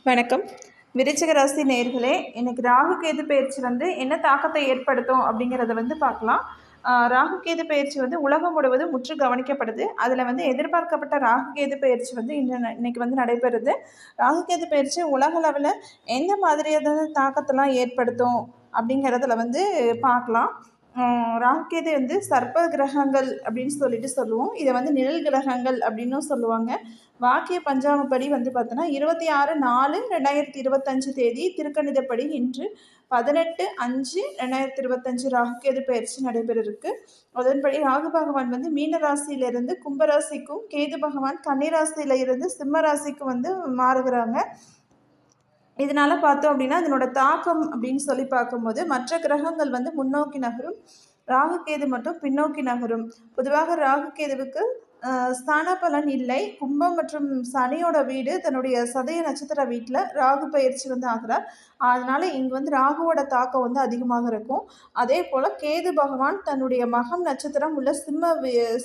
வணக்கம். விருச்சிக ராசி நேயர்களே, இன்னைக்கு ராகு கேது பயிற்சி என்ன தாக்கத்தை ஏற்படுத்தும் அப்படிங்கிறத பார்க்கலாம். ராகு கேது பயிற்சி உலகம் முழுவதும் முற்று கவனிக்கப்படுது. அதில் எதிர்பார்க்கப்பட்ட ராகு கேது பயிற்சி இன்னைக்கு நடைபெறுது. ராகு கேது பயிற்சி உலக அளவில் எந்த மாதிரியான தாக்கத்தெல்லாம் ஏற்படுத்தும் அப்படிங்கிறதுல பார்க்கலாம். ராகுகேது சர்ப்ப கிரகங்கள் அப்படின்னு சொல்லுவோம். இதை நிழல் கிரகங்கள் அப்படின்னும் சொல்லுவாங்க. வாக்கிய பஞ்சாங்கப்படி பார்த்தோன்னா 26/4/2025 தேதி திருக்கணிதப்படி இன்று 18/5/2025 ராகுகேது பயிற்சி நடைபெற இருக்கு. அதன்படி ராகு பகவான் மீன ராசியிலிருந்து கும்பராசிக்கும், கேது பகவான் கன்னிராசியில இருந்து சிம்ம ராசிக்கு மாறுகிறாங்க. இதனால பார்த்தோம் அப்படின்னா அதனோட தாக்கம் அப்படின்னு பார்க்கும்போது மற்ற கிரகங்கள் முன்னோக்கி நகரும், ராகு கேது மட்டும் பின்னோக்கி நகரும். பொதுவாக ராகு கேதுவுக்கு ஸ்தான பலன் இல்லை. கும்பம் மற்றும் சனியோட வீடு தன்னுடைய சதய நட்சத்திர வீட்டில் ராகு பயிற்சி ஆகிறார். அதனால இங்கே ராகுவோட தாக்கம் அதிகமாக இருக்கும். அதே போல் கேது பகவான் தன்னுடைய மகம் நட்சத்திரம் உள்ள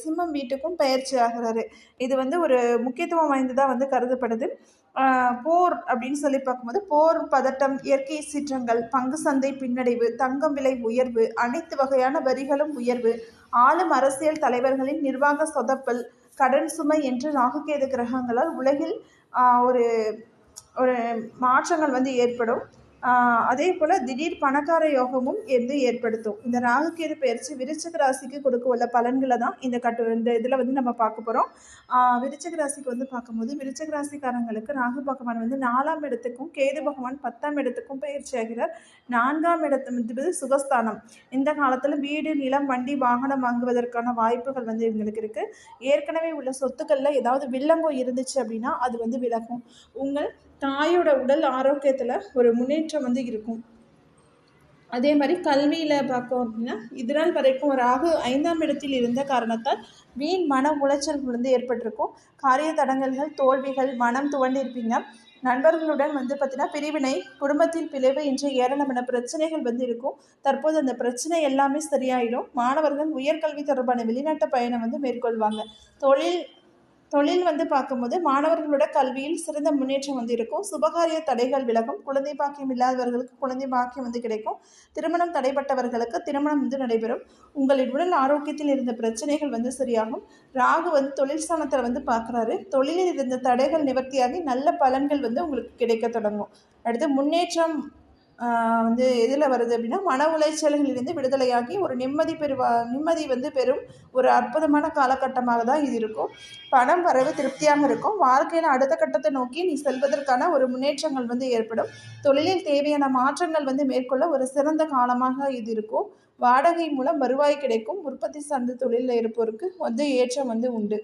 சிம்மம் வீட்டுக்கும் பயிற்சி ஆகிறாரு. இது ஒரு முக்கியத்துவம் வாய்ந்ததாக கருதப்படுது. போர் அப்படின்னு பார்க்கும்போது போர் பதட்டம், இயற்கை சீற்றங்கள், பங்கு சந்தை பின்னடைவு, தங்கம் விலை உயர்வு, அனைத்து வகையான வரிகளும் உயர்வு, ஆளும் அரசியல் தலைவர்களின் நிர்வாக சொதப்பல், கடன் சுமை என்று ராகுகேது கிரகங்களால் உலகில் ஒரு ஒரு மாற்றங்கள் ஏற்படும். அதே போல் திடீர் பணக்கார யோகமும் ஏற்படுத்தும். இந்த ராகுகேது பயிற்சி விருச்சிக ராசிக்கு கொடுக்க உள்ள பலன்களை தான் இந்த இதில் நம்ம பார்க்க போகிறோம். விருச்சிக ராசிக்கு பார்க்கும்போது விருச்சிக ராசிக்காரங்களுக்கு ராகு பகவான் 4ஆம் இடத்துக்கும், கேது பகவான் 10ஆம் இடத்துக்கும் பயிற்சி ஆகிறார். 4ஆம் இடத்து சுகஸ்தானம். இந்த காலத்தில் வீடு, நிலம், வண்டி, வாகனம் வாங்குவதற்கான வாய்ப்புகள் இவங்களுக்கு இருக்குது. ஏற்கனவே உள்ள சொத்துக்களில் ஏதாவது வில்லங்கம் இருந்துச்சு அப்படின்னா அது விலகும். உங்கள் தாயோட உடல் ஆரோக்கியத்தில் ஒரு முன்னேற்றம் இருக்கும். அதே மாதிரி கல்வியில் பார்க்கோம் அப்படின்னா இதனால் வரைக்கும் ராகு 5ஆம் இடத்தில் இருந்த காரணத்தால் வீண் மன உளைச்சல்கள் ஏற்பட்டிருக்கும். காரிய தடங்கல்கள், தோல்விகள், மனம் துவண்டிருப்பீங்க. நண்பர்களுடன் பார்த்தீங்கன்னா பிரிவினை, குடும்பத்தில் பிளவு என்ற ஏராளமான பிரச்சனைகள் இருக்கும். தற்போது அந்த பிரச்சனை எல்லாமே சரியாயிடும். மாணவர்கள் உயர்கல்வி தொடர்பான வெளிநாட்டு பயணம் மேற்கொள்வாங்க. தொழில் பார்க்கும்போது மாணவர்களோட கல்வியில் சிறந்த முன்னேற்றம் இருக்கும். சுபகாரிய தடைகள் விலகும். குழந்தை பாக்கியம் இல்லாதவர்களுக்கு குழந்தை பாக்கியம் கிடைக்கும். திருமணம் தடைப்பட்டவர்களுக்கு திருமணம் நடைபெறும். உங்களின் உடல் ஆரோக்கியத்தில் இருந்த பிரச்சனைகள் சரியாகும். ராகு தொழில் ஸ்தானத்தில் பார்க்குறாரு. தொழிலில் இருந்த தடைகள் நிவர்த்தியாகி நல்ல பலன்கள் உங்களுக்கு கிடைக்க தொடங்கும். அடுத்து முன்னேற்றம் எதில் வருது அப்படின்னா மன உளைச்சல்களிலிருந்து விடுதலையாகி ஒரு நிம்மதி பெறும் ஒரு அற்புதமான காலகட்டமாக தான் இது இருக்கும். பணம் வரவு திருப்தியாக இருக்கும். வாழ்க்கையில் அடுத்த கட்டத்தை நோக்கி நீ செல்வதற்கான ஒரு முன்னேற்றங்கள் ஏற்படும். தொழிலில் தேவையான மாற்றங்கள் மேற்கொள்ள ஒரு சிறந்த காலமாக இது இருக்கும். வாடகை மூலம் வருவாய் கிடைக்கும். உற்பத்தி சார்ந்த தொழிலில் இருப்போருக்கு ஏற்றம் உண்டு.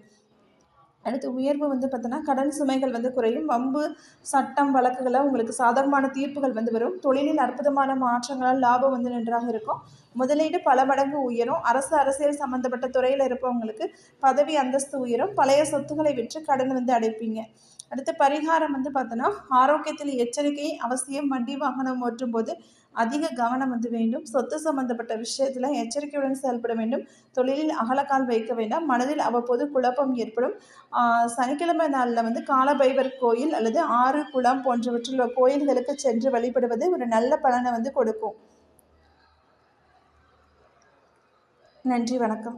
அடுத்து உயர்வு பார்த்தோன்னா கடன் சுமைகள் குறையும். வம்பு, சட்டம், வழக்குகளை உங்களுக்கு சாதகமான தீர்ப்புகள் வரும். தொழிலில் அற்புதமான மாற்றங்களால் லாபம் நன்றாக இருக்கும். முதலீடு பல மடங்கு உயரும். அரசியல் சம்மந்தப்பட்ட துறையில் இருப்பவங்களுக்கு பதவி அந்தஸ்து உயரும். பழைய சொத்துக்களை விற்று கடன் அடைப்பீங்க. அடுத்து பரிகாரம் பார்த்தோன்னா ஆரோக்கியத்தில் எச்சரிக்கை அவசியம். வண்டி வாகனம் ஓட்டும் போது அதிக கவனம் வேண்டும். சொத்து சம்பந்தப்பட்ட விஷயத்தில் எச்சரிக்கையுடன் செயல்பட வேண்டும். தொழிலில் அகலக்கால் வைக்க வேண்டாம். மனதில் அவ்வப்போது குழப்பம் ஏற்படும். சனிக்கிழமை நாளில் காலபைரவர் கோயில் அல்லது ஆறு, குளம் போன்றவற்றில் கோயில்களுக்கு சென்று வழிபடுவது ஒரு நல்ல பலனை கொடுக்கும். நன்றி, வணக்கம்.